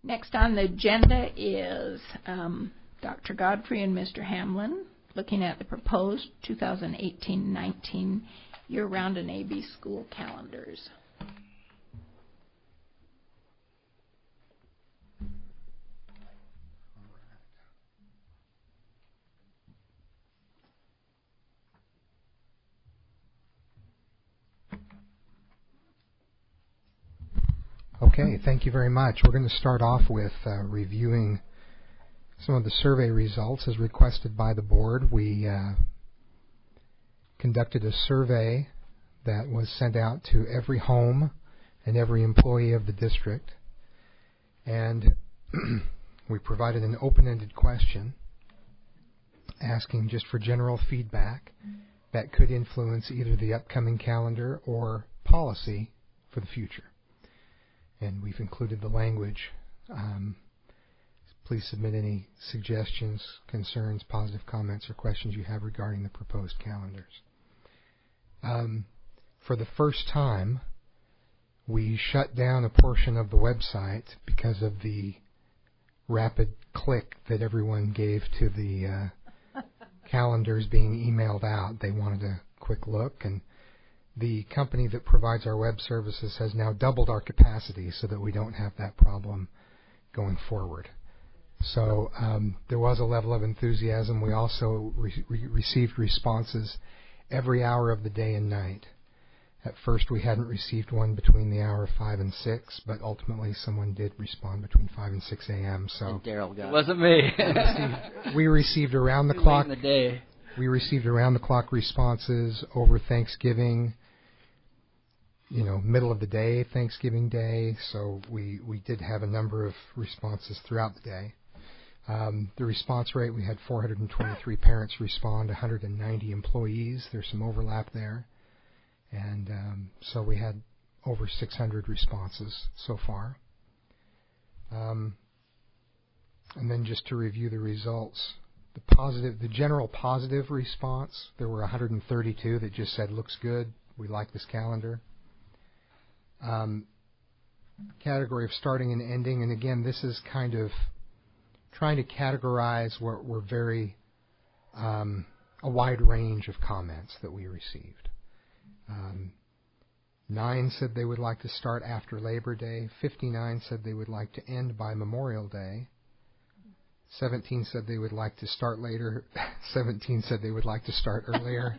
Next on the agenda is Dr. Godfrey and Mr. Hamlin looking at the proposed 2018-19 year-round and AB school calendars. Okay, thank you very much. We're going to start off with reviewing some of the survey results as requested by the board. We conducted a survey that was sent out to every home and every employee of the district, and we provided an open-ended question asking just for general feedback that could influence either the upcoming calendar or policy for the future. And we've included the language. Please submit any suggestions, concerns, positive comments, or questions you have regarding the proposed calendars. For the first time, we shut down a portion of the website because of the rapid click that everyone gave to the calendars being emailed out. They wanted a quick look, and the company that provides our web services has now doubled our capacity so that we don't have that problem going forward. So there was a level of enthusiasm. We also received responses every hour of the day and night. At first we hadn't received one between the hour of 5 and 6, but ultimately someone did respond between 5 and 6 a.m. So and Daryl got it. Wasn't me. we received around the clock. The day. We received around the clock responses over Thanksgiving, middle of the day, Thanksgiving Day. So we did have a number of responses throughout the day. The response rate, we had 423 parents respond, 190 employees. There's some overlap there. And so we had over 600 responses so far. And then just to review the results, the general positive response, there were 132 that just said, looks good, we like this calendar. Category of starting and ending, and again, this is kind of trying to categorize what were very a wide range of comments that we received. 9 said they would like to start after Labor Day. 59 said they would like to end by Memorial Day. 17 said they would like to start later. 17 said they would like to start earlier.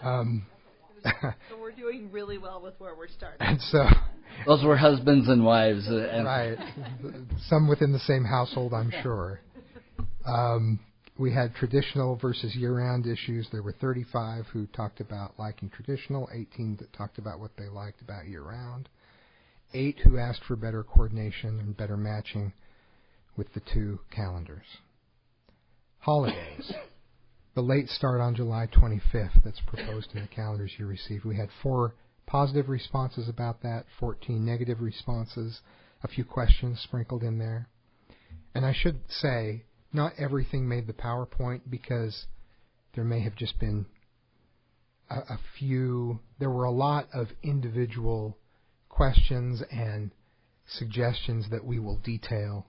So we're doing really well with where we're starting. And so those were husbands and wives. Right. Some within the same household, I'm sure. We had traditional versus year-round issues. There were 35 who talked about liking traditional, 18 that talked about what they liked about year-round, 8 who asked for better coordination and better matching with the two calendars. Holidays. The late start on July 25th that's proposed in the calendars you received. We had 4 positive responses about that, 14 negative responses, a few questions sprinkled in there. And I should say, not everything made the PowerPoint because there may have just been a few. There were a lot of individual questions and suggestions that we will detail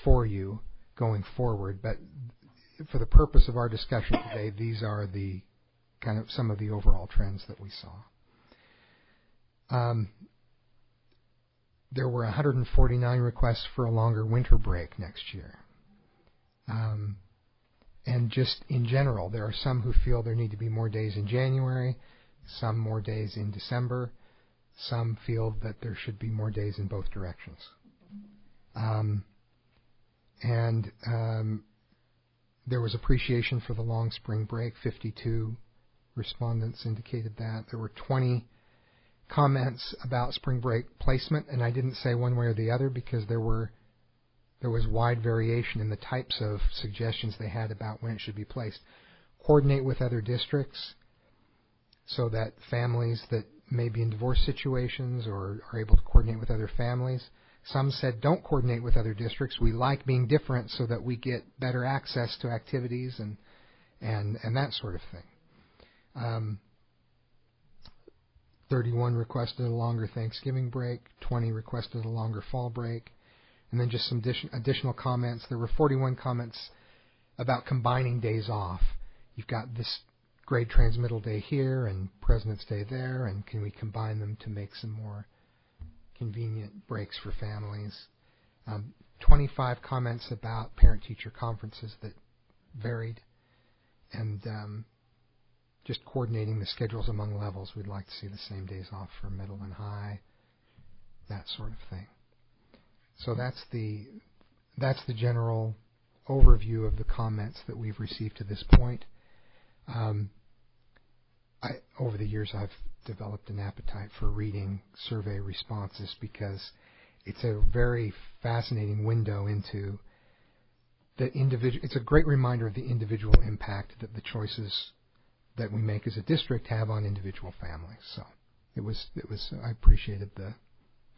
for you going forward. But for the purpose of our discussion today, these are the kind of some of the overall trends that we saw. There were 149 requests for a longer winter break next year. And just in general, there are some who feel there need to be more days in January, some more days in December, some feel that there should be more days in both directions. There was appreciation for the long spring break. 52 respondents indicated that. There were 20 comments about spring break placement, and I didn't say one way or the other because there was wide variation in the types of suggestions they had about when it should be placed. Coordinate with other districts so that families that may be in divorce situations or are able to coordinate with other families. Some said don't coordinate with other districts. We like being different so that we get better access to activities and that sort of thing. 31 requested a longer Thanksgiving break, 20 requested a longer fall break, and then just some additional comments. There were 41 comments about combining days off. You've got this grade transmittal day here and President's Day there, and can we combine them to make some more convenient breaks for families? 25 comments about parent-teacher conferences that varied, and just coordinating the schedules among levels. We'd like to see the same days off for middle and high, that sort of thing. So that's the general overview of the comments that we've received to this point. Over the years, I've developed an appetite for reading survey responses because it's a very fascinating window into the individual. It's a great reminder of the individual impact that the choices that we make as a district have on individual families. So it was. I appreciated the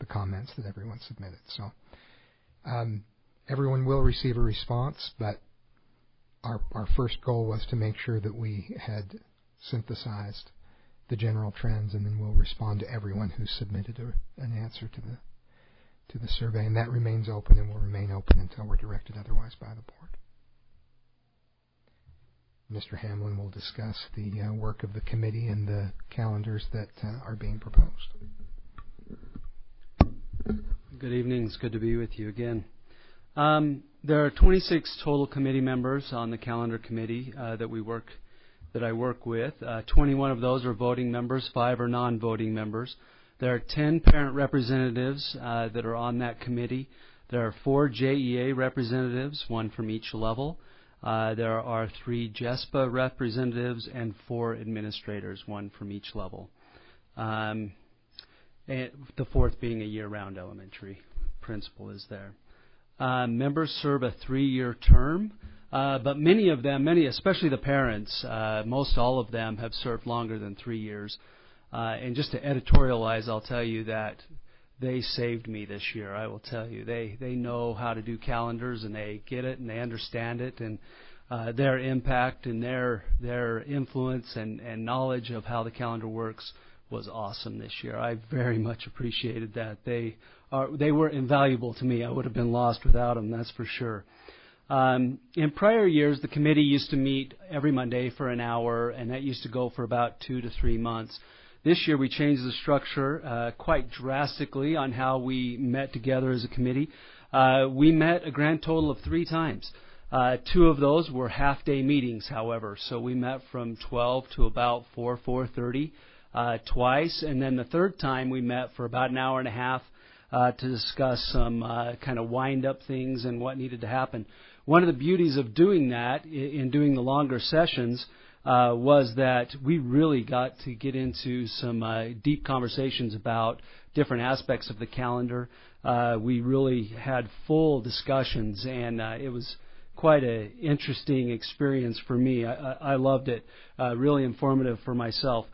comments that everyone submitted. So everyone will receive a response, but our first goal was to make sure that we had synthesized the general trends, and then we'll respond to everyone who submitted an answer to the survey, and that remains open and will remain open until we're directed otherwise by the board. Mr. Hamlin will discuss the work of the committee and the calendars that are being proposed. Good evening. It's good to be with you again. There are 26 total committee members on the calendar committee that I work with. 21 of those are voting members, 5 are non-voting members. There are 10 parent representatives that are on that committee. There are 4 JEA representatives, 1 from each level. There are 3 JESPA representatives and 4 administrators, 1 from each level. And the 4th being a year-round elementary principal is there. Members serve a 3-year term, but many, especially the parents, most all of them have served longer than 3 years. And just to editorialize, I'll tell you that they saved me this year. I will tell you, they know how to do calendars, and they get it, and they understand it, and their impact and their influence and knowledge of how the calendar works was awesome this year. I very much appreciated that. They were invaluable to me. I would have been lost without them, that's for sure. In prior years, the committee used to meet every Monday for an hour, and that used to go for about 2 to 3 months. This year, we changed the structure quite drastically on how we met together as a committee. We met a grand total of 3 times. 2 of those were half-day meetings, however, so we met from 12 to about 4:30 twice, and then the 3rd time we met for about an hour and a half to discuss some kind of wind-up things and what needed to happen. One of the beauties of doing that, in doing the longer sessions, was that we really got to get into some deep conversations about different aspects of the calendar. We really had full discussions, and it was quite an interesting experience for me. I loved it, really informative for myself.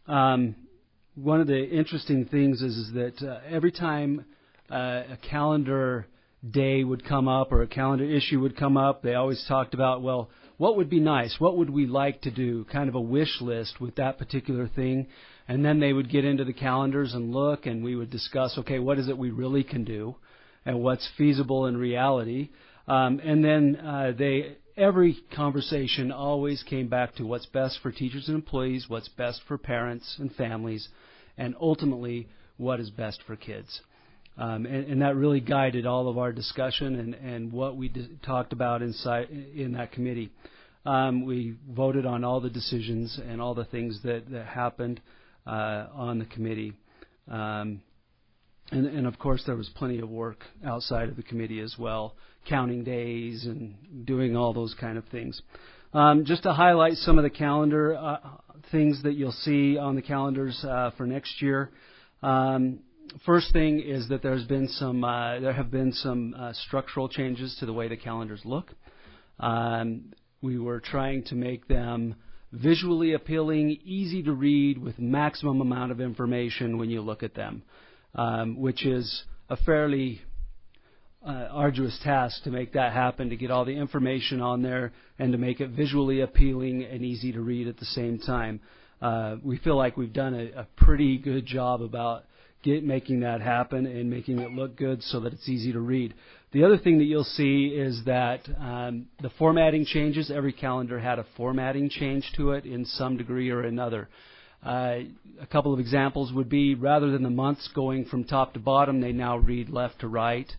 One of the interesting things is that every time a calendar day would come up or a calendar issue would come up, they always talked about, well, what would be nice? What would we like to do? Kind of a wish list with that particular thing. And then they would get into the calendars and look, and we would discuss, okay, what is it we really can do and what's feasible in reality? And then every conversation always came back to what's best for teachers and employees, what's best for parents and families, and ultimately what is best for kids. And that really guided all of our discussion and what we talked about in that committee. We voted on all the decisions and all the things that happened on the committee. And of course, there was plenty of work outside of the committee as well, counting days and doing all those kind of things. Just to highlight some of the calendar things that you'll see on the calendars for next year. First thing is that there have been some structural changes to the way the calendars look. We were trying to make them visually appealing, easy to read, with maximum amount of information when you look at them, which is a fairly arduous task to make that happen, to get all the information on there and to make it visually appealing and easy to read at the same time. we feel like we've done a pretty good job about making that happen and making it look good so that it's easy to read. The other thing that you'll see is that the formatting changes. Every calendar had a formatting change to it in some degree or another. A couple of examples would be, rather than the months going from top to bottom, they now read left to right.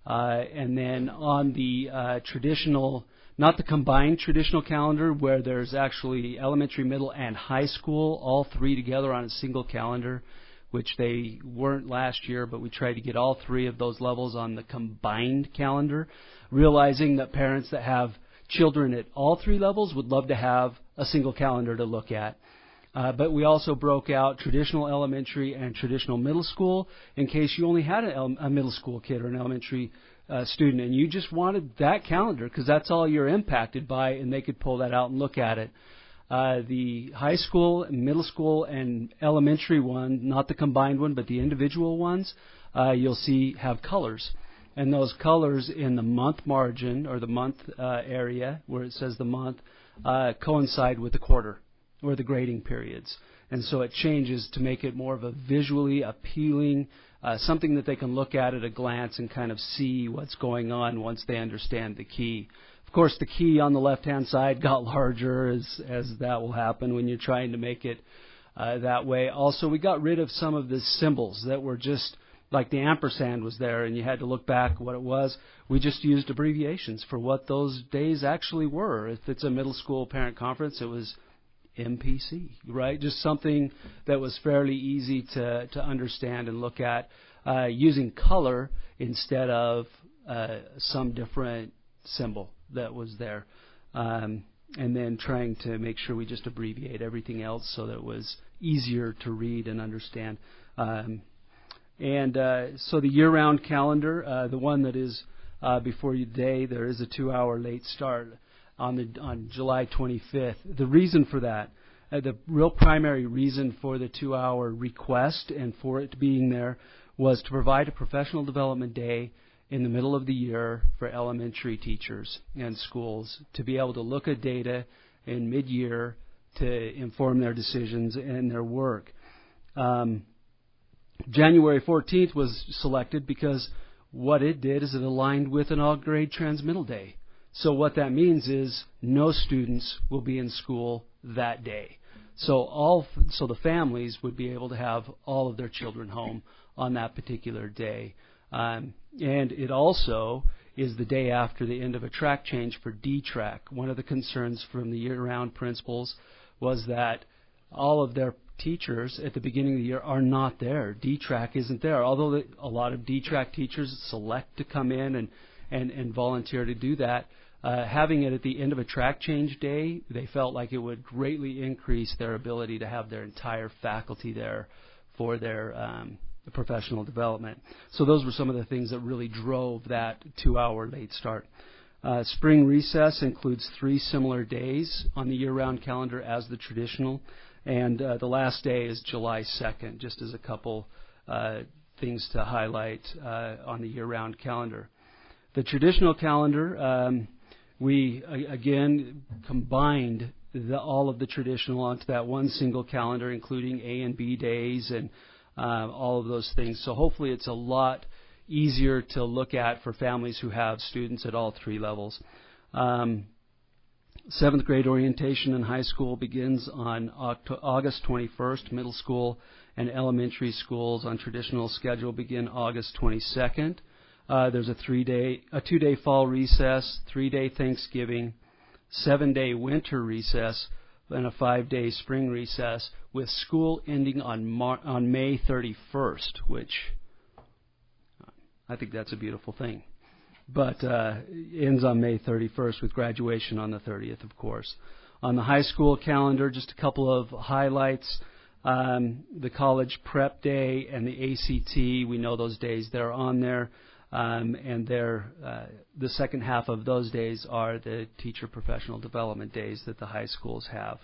And then on the traditional, not the combined traditional calendar, where there's actually elementary, middle, and high school, all three together on a single calendar, which they weren't last year, but we tried to get all three of those levels on the combined calendar, realizing that parents that have children at all three levels would love to have a single calendar to look at. But we also broke out traditional elementary and traditional middle school in case you only had a middle school kid or an elementary student, and you just wanted that calendar because that's all you're impacted by, and they could pull that out and look at it. The high school, middle school, and elementary one, not the combined one, but the individual ones, you'll see have colors. And those colors in the month margin, or the month area, where it says the month, coincide with the quarter, or the grading periods. And so it changes to make it more of a visually appealing, something that they can look at a glance and kind of see what's going on once they understand the key. Of course, the key on the left-hand side got larger, as that will happen when you're trying to make it that way. Also, we got rid of some of the symbols that were just, like the ampersand was there, and you had to look back what it was. We just used abbreviations for what those days actually were. If it's a middle school parent conference, it was MPC, right? Just something that was fairly easy to understand and look at, using color instead of some different symbol that was there, and then trying to make sure we just abbreviate everything else so that it was easier to read and understand. So the year-round calendar, the one that is before you today, there is a 2-hour late start on July 25th. The reason for that, the real primary reason for the 2-hour request and for it being there, was to provide a professional development day in the middle of the year for elementary teachers and schools to be able to look at data in mid-year to inform their decisions and their work. January 14th was selected because what it did is it aligned with an all-grade transmittal day. So what that means is no students will be in school that day. So the families would be able to have all of their children home on that particular day. And it also is the day after the end of a track change for D-track. One of the concerns from the year-round principals was that all of their teachers at the beginning of the year are not there. D-track isn't there. Although a lot of D-track teachers select to come in and volunteer to do that, having it at the end of a track change day, they felt like it would greatly increase their ability to have their entire faculty there for their professional development. So those were some of the things that really drove that 2-hour late start. Spring recess includes 3 similar days on the year-round calendar as the traditional, and the last day is July 2nd, just as a couple things to highlight on the year-round calendar. The traditional calendar, we again combined all of the traditional onto that one single calendar, including A and B days and all of those things. So hopefully it's a lot easier to look at for families who have students at all 3 levels. 7th grade orientation in high school begins on August 21st. Middle school and elementary schools on traditional schedule begin August 22nd. There's a 2-day fall recess, 3-day Thanksgiving, 7-day winter recess, and a 5-day spring recess, with school ending on May 31st, which I think that's a beautiful thing. But ends on May 31st with graduation on the 30th, of course. On the high school calendar, just a couple of highlights. The college prep day and the ACT, we know those days, they're on there. And the second half of those days are the teacher professional development days that the high schools have.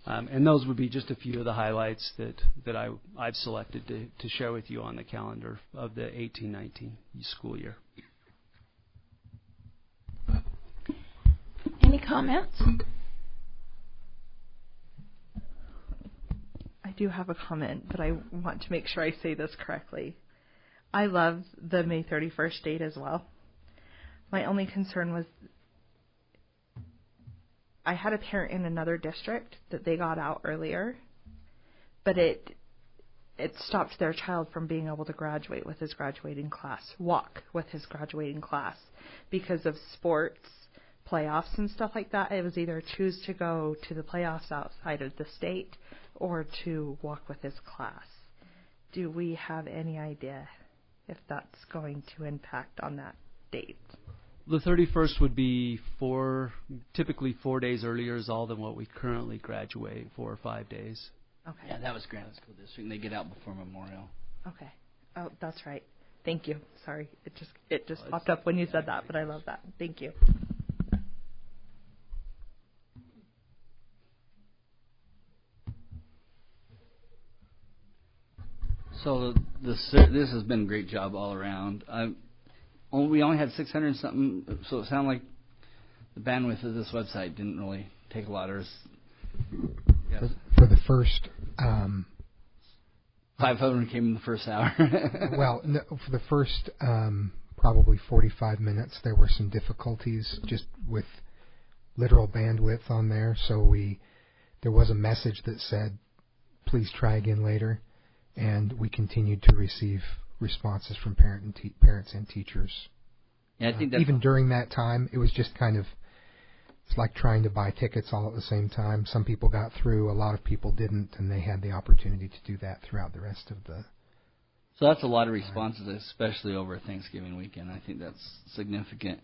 And those would be just a few of the highlights that I've selected to share with you on the calendar of the 18-19 school year. Any comments? do have a comment, but I want to make sure I say this correctly. I love the May 31st date as well. My only concern was I had a parent in another district that they got out earlier, but it stopped their child from being able to graduate with his graduating class, walk with his graduating class, because of sports, playoffs and stuff like that. It was either choose to go to the playoffs outside of the state or to walk with his class. Do we have any idea if that's going to impact on that date? The 31st would be typically 4 days earlier is all than what we currently graduate, 4 or 5 days. Okay. Yeah, that was Granite School District, and they get out before Memorial. Okay. Oh, that's right. Thank you. Sorry, it just popped up when you said that, but I love that. Thank you. So this has been a great job all around. We only had 600 and something, so it sounded like the bandwidth of this website didn't really take a lot. Yes. For the first 500 came in the first hour. well, no, for the first probably 45 minutes, there were some difficulties just with literal bandwidth on there. So there was a message that said, "Please try again later," and we continued to receive responses from parents and teachers. Yeah, I think that's even during that time, it was just kind of, it's like trying to buy tickets all at the same time. Some people got through, a lot of people didn't, and they had the opportunity to do that throughout the rest of the... So that's a lot of responses, especially over Thanksgiving weekend. I think that's significant.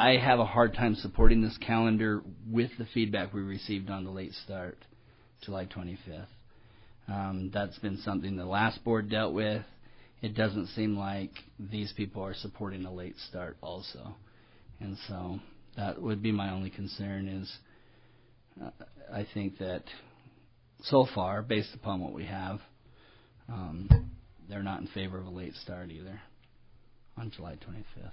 I have a hard time supporting this calendar with the feedback we received on the late start, July 25th. That's been something the last board dealt with. It doesn't seem like these people are supporting a late start also. And so that would be my only concern is I think that so far, based upon what we have, they're not in favor of a late start either on July 25th.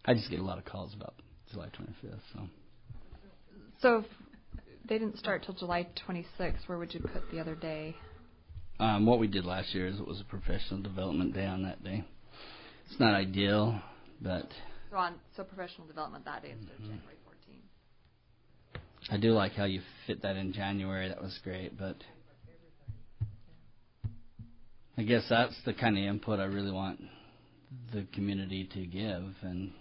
I just get a lot of calls about July 25th. So if they didn't start till July 26th, where would you put the other day? What we did last year is it was a professional development day on that day. It's not ideal, but... So professional development that day instead of January 14th. I do like how you fit that in January. That was great, but I guess that's the kind of input I really want the community to give. And,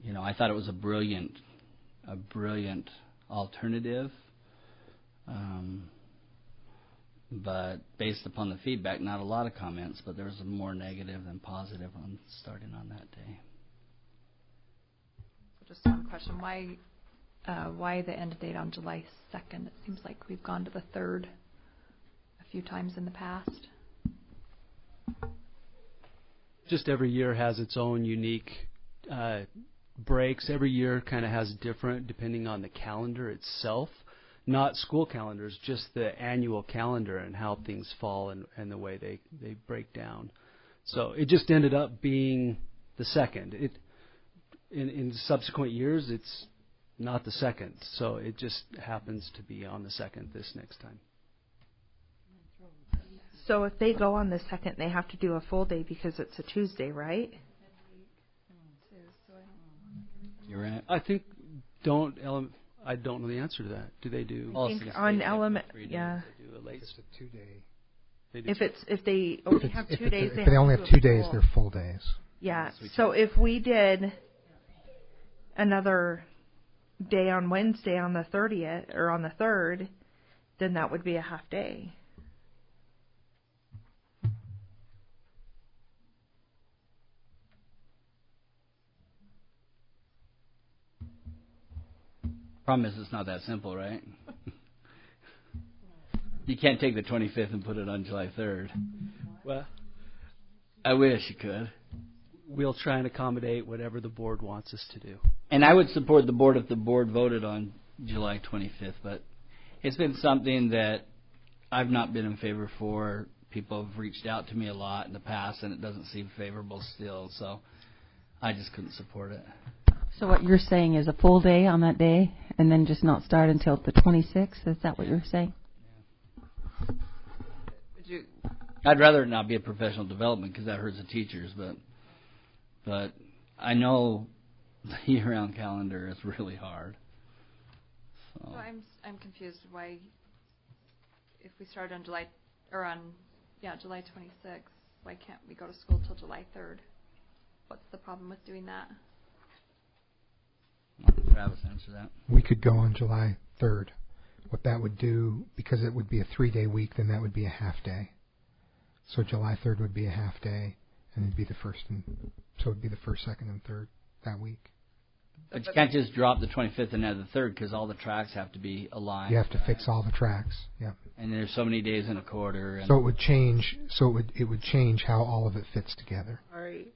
you know, I thought it was a brilliant alternative. But based upon the feedback, not a lot of comments, but there was more negative than positive on starting on that day. So just one question. Why the end date on July 2nd? It seems like we've gone to the 3rd a few times in the past. Just every year has its own unique breaks. Every year kind of has different depending on the calendar itself. Not school calendars, just the annual calendar and how things fall and the way they break down. So it just ended up being the 2nd. In subsequent years, it's not the 2nd. So it just happens to be on the 2nd this next time. So if they go on the 2nd, they have to do a full day because it's a Tuesday, right? You're right. I think I don't know the answer to that. Do they do? I think on element, yeah. They do a late. It's a 2-day. If they only have 2 days, if they only have 2 days, they're full days. Yeah. So if we did another day on Wednesday on the 30th or on the 3rd, then that would be a half day. Problem is, it's not that simple, right? You can't take the 25th and put it on July 3rd. Well, I wish you could. We'll try and accommodate whatever the board wants us to do. And I would support the board if the board voted on July 25th, but it's been something that I've not been in favor for people have reached out to me a lot in the past, and it doesn't seem favorable still. So I just couldn't support it. So what you're saying is a full day on that day, and then just not start until the 26th? Is that what you're saying? I'd rather it not be a professional development because that hurts the teachers, but I know the year-round calendar is really hard. So I'm confused why, if we start on July 26th, why can't we go to school till July 3rd? What's the problem with doing that? Travis, answer that. We could go on July 3rd. What that would do, because it would be a 3-day week, then that would be a half day. So July 3rd would be a half day, and it'd be the first, so it'd be the first, second, and third that week. But you can't just drop the 25th and add the 3rd because all the tracks have to be aligned. You have to fix all the tracks. Yep. And there's so many days in a quarter. And so it would change. So it would change how all of it fits together. All right.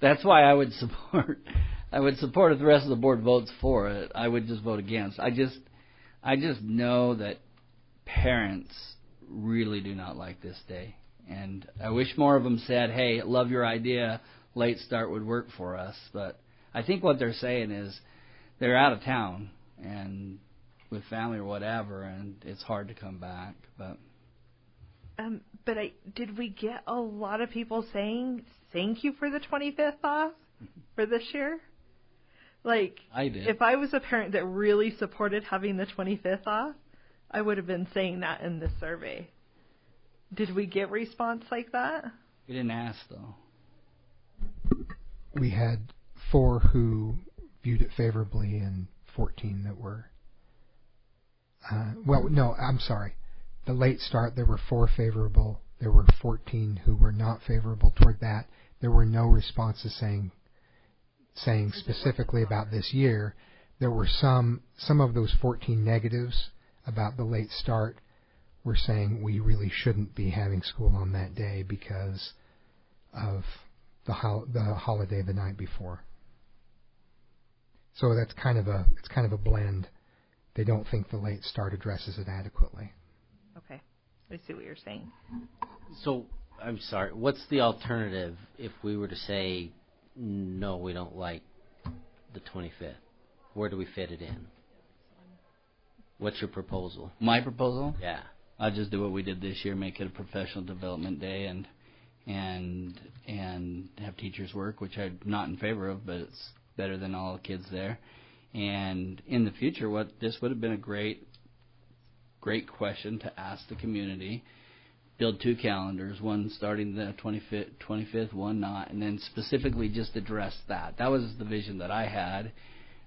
That's why I would support. I would support if the rest of the board votes for it. I would just vote against. I just know that parents really do not like this day, and I wish more of them said, "Hey, love your idea. Late start would work for us." But I think what they're saying is they're out of town and with family or whatever, and it's hard to come back. But did we get a lot of people saying thank you for the 25th off for this year? Like, I did. If I was a parent that really supported having the 25th off, I would have been saying that in this survey. Did we get response like that? We didn't ask, though. We had 4 who viewed it favorably and 14 that were... no, I'm sorry. The late start, there were 4 favorable. There were 14 who were not favorable toward that. There were no responses saying specifically about this year. There were some of those 14 negatives about the late start were saying we really shouldn't be having school on that day because of the holiday the night before. So it's kind of a blend. They don't think the late start addresses it adequately. Okay, I see what you're saying. So, I'm sorry, what's the alternative if we were to say, no, we don't like the 25th? Where do we fit it in? What's your proposal? My proposal? Yeah. I'll just do what we did this year, make it a professional development day and have teachers work, which I'm not in favor of, but it's better than all the kids there. And in the future, this would have been a great question to ask the community. Build 2 calendars, one starting the 25th, one not, and then specifically just address that. That was the vision that I had.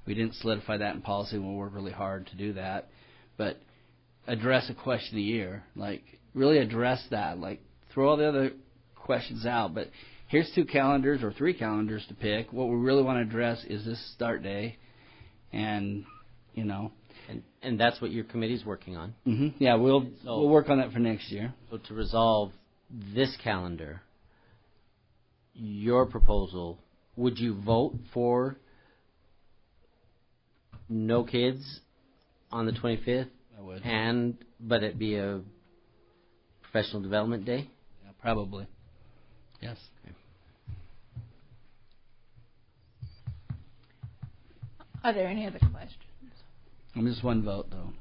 We didn't solidify that in policy, and we'll work really hard to do that. But address a question a year. Like, really address that. Like, throw all the other questions out. But here's 2 calendars or 3 calendars to pick. What we really want to address is this start day. And, you know. And that's what your committee's working on? Mm-hmm. Yeah, we'll work on that for next year. So to resolve this calendar, your proposal, would you vote for no kids on the 25th? I would. But it be a professional development day? Yeah, probably. Yes. Okay. Are there any other questions? I'm just one vote, though.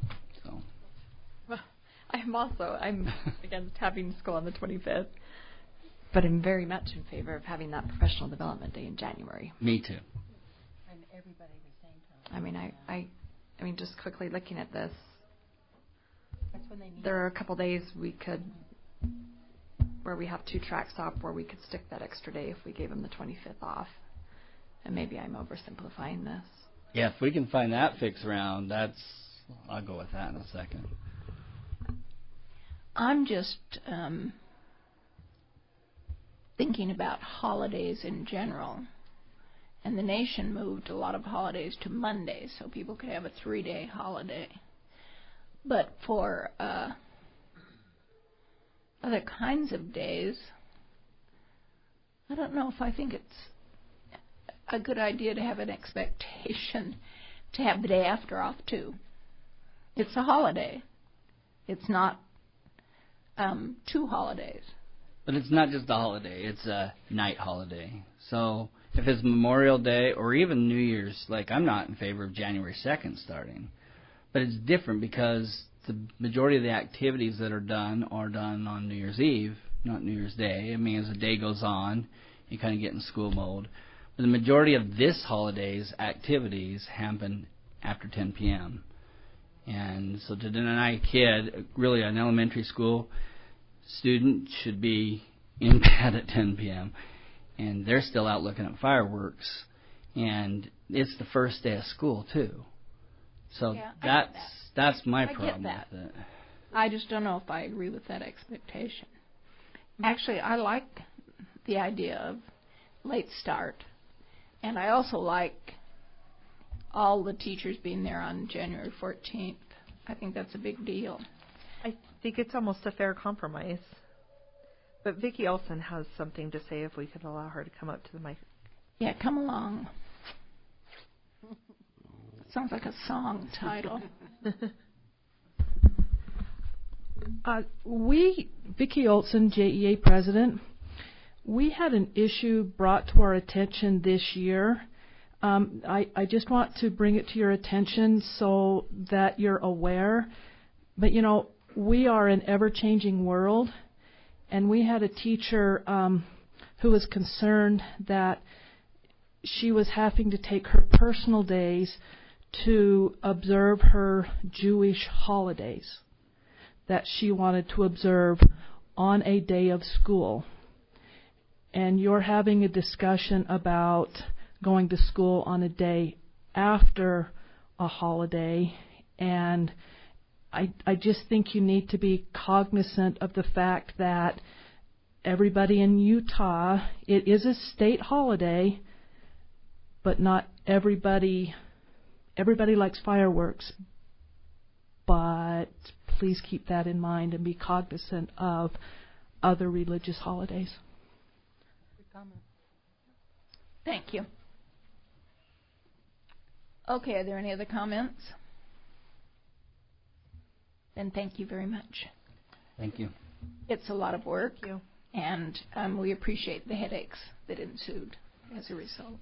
So. Well, I'm against having school on the 25th, but I'm very much in favor of having that professional development day in January. Me too. And everybody the same time. I mean, just quickly looking at this, That's when they meet. there are a couple days where we have 2 tracks off where we could stick that extra day if we gave them the 25th off. And maybe I'm oversimplifying this. Yeah, if we can find that fix around, I'll go with that in a second. I'm just thinking about holidays in general. And the nation moved a lot of holidays to Mondays so people could have a 3-day holiday. But for other kinds of days, I don't know if I think it's a good idea to have an expectation to have the day after off too. It's a holiday. It's not 2 holidays. But it's not just a holiday, it's a night holiday. So if it's Memorial Day or even New Year's, like I'm not in favor of January 2nd starting. But it's different because the majority of the activities that are done on New Year's Eve, not New Year's Day. I mean, as the day goes on, you kind of get in school mode. But the majority of this holiday's activities happen after 10 p.m. And so to deny a kid, really an elementary school student should be in bed at 10 p.m. and they're still out looking at fireworks. And it's the first day of school, too. So yeah, that's my I problem get that. with it. I just don't know if I agree with that expectation. Actually, I like the idea of late start, and I also like all the teachers being there on January 14th. I think that's a big deal. I think it's almost a fair compromise. But Vicki Olson has something to say if we could allow her to come up to the mic. Yeah, come along. Sounds like a song title. Vicki Olson, JEA president, we had an issue brought to our attention this year. I just want to bring it to your attention so that you're aware. But, you know, we are an ever-changing world, and we had a teacher who was concerned that she was having to take her personal days to observe her Jewish holidays that she wanted to observe on a day of school. And you're having a discussion about going to school on a day after a holiday, and I just think you need to be cognizant of the fact that everybody in Utah, it is a state holiday, but not everybody likes fireworks. But please keep that in mind and be cognizant of other religious holidays. Good comment. Thank you. Okay, are there any other comments? Then thank you very much. Thank you. It's a lot of work, Thank you. and we appreciate the headaches that ensued as a result.